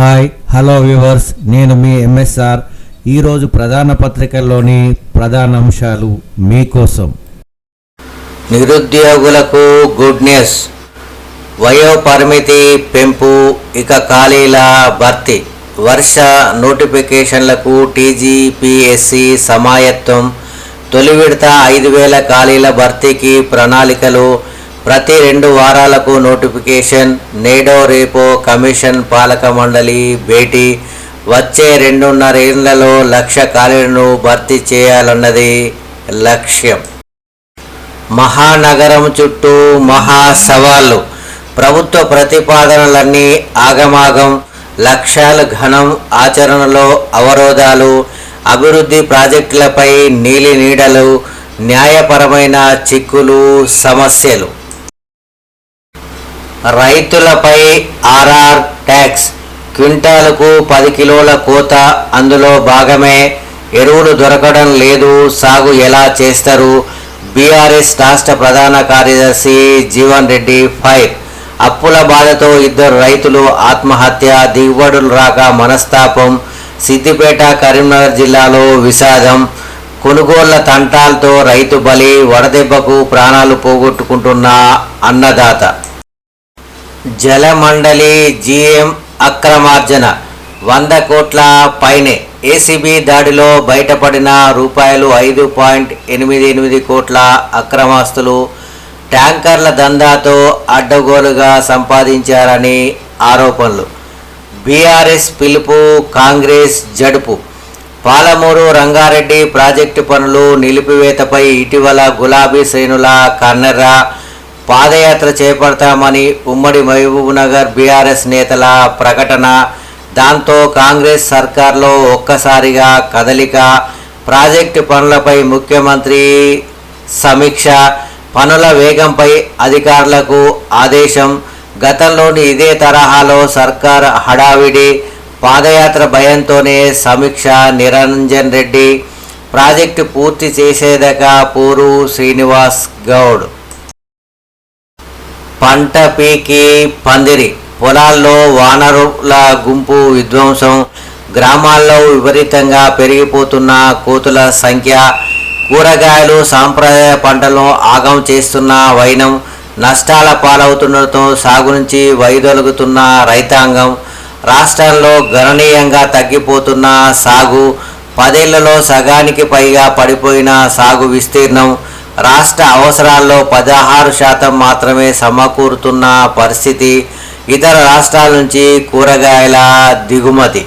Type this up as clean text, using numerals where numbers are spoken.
Hi hello viewers, నేను మీ MSR. ఈరోజు ప్రధాన పత్రికల్లోని ప్రధాన అంశాలు మీకోసం. నిరుద్యోగులకు గుడ్ న్యూస్. వయో పరిమితి పెంపు, ఇక ఖాళీల భర్తీ. వర్ష నోటిఫికేషన్లకు టీజీపీఎస్సీ సమాయత్తం. తొలి విడత 5,000 ఖాళీల భర్తీకి ప్రణాళికలు. ప్రతి 2 వారాలకు నోటిఫికేషన్. నేడో రేపో కమిషన్ పాలక మండలి భేటీ. వచ్చే 2.5 ఏళ్లలో 1,00,000 ఖాళీలను భర్తీ చేయాలన్నది లక్ష్యం. మహానగరం చుట్టూ మహా సవాళ్లు. ప్రభుత్వ ప్రతిపాదనలన్నీ ఆగమాగం. లక్ష్యాలు ఘనం, ఆచరణలో అవరోధాలు. అభివృద్ధి ప్రాజెక్టులపై నీలి నీడలు. న్యాయపరమైన చిక్కులు, సమస్యలు. రైతులపై ఆర్ఆర్ ట్యాక్స్. క్వింటాలకు 10 కిలోల కోత, అందులో భాగమే. ఎరువులు దొరకడం లేదు, సాగు ఎలా చేస్తారు? బీఆర్ఎస్ రాష్ట్ర ప్రధాన కార్యదర్శి జీవన్ రెడ్డి ఫైర్. అప్పుల బాధతో 2 రైతులు ఆత్మహత్య. దిగుబడులు రాక మనస్తాపం. సిద్దిపేట, కరీంనగర్ జిల్లాలో విషాదం. కొనుగోళ్ల తంటాలతో రైతు బలి. వడదెబ్బకు ప్రాణాలు పోగొట్టుకుంటున్న అన్నదాత. జలమండలి జీఎం అక్రమార్జన 100 కోట్ల పైనే. ఏసీబీ దాడిలో బయటపడిన ₹5.88 కోట్ల అక్రమాస్తులు. ట్యాంకర్ల దందాతో అడ్డగోలుగా సంపాదించారని ఆరోపణలు. బీఆర్ఎస్ పిలుపు, కాంగ్రెస్ జడుపు. పాలమూరు రంగారెడ్డి ప్రాజెక్టు పనులు నిలిపివేతపై ఇటీవల గులాబీ శ్రేణుల కన్నెర్ర. పాదయాత్ర చేపడతామని ఉమ్మడి మహబూబ్నగర్ బీఆర్ఎస్ నేతల ప్రకటన. దాంతో కాంగ్రెస్ సర్కార్లో ఒక్కసారిగా కదలిక. ప్రాజెక్టు పనులపై ముఖ్యమంత్రి సమీక్ష. పనుల వేగంపై అధికారులకు ఆదేశం. గతంలోని ఇదే తరహాలో సర్కార్ హడావిడి. పాదయాత్ర భయంతోనే సమీక్ష. నిరంజన్ రెడ్డి. ప్రాజెక్టు పూర్తి చేసేదాకా పూరు శ్రీనివాస్ గౌడ్. పంట పీకి పందిరి. పొలాల్లో వానరుల గుంపు విధ్వంసం. గ్రామాల్లో విపరీతంగా పెరిగిపోతున్న కోతుల సంఖ్య. కూరగాయలు, సాంప్రదాయ పంటలను ఆగం చేస్తున్న వైనం. నష్టాల పాలవుతుండటంతో సాగు నుంచి వైదొలుగుతున్న రైతాంగం. రాష్ట్రంలో గణనీయంగా తగ్గిపోతున్న సాగు. 10 ఏళ్లలో సగానికి పైగా పడిపోయిన సాగు విస్తీర్ణం. రాష్ట్ర అవసరాల్లో 16% మాత్రమే సమకూరుతున్న పరిస్థితి. ఇతర రాష్ట్రాల నుంచి కూరగాయల దిగుమతి.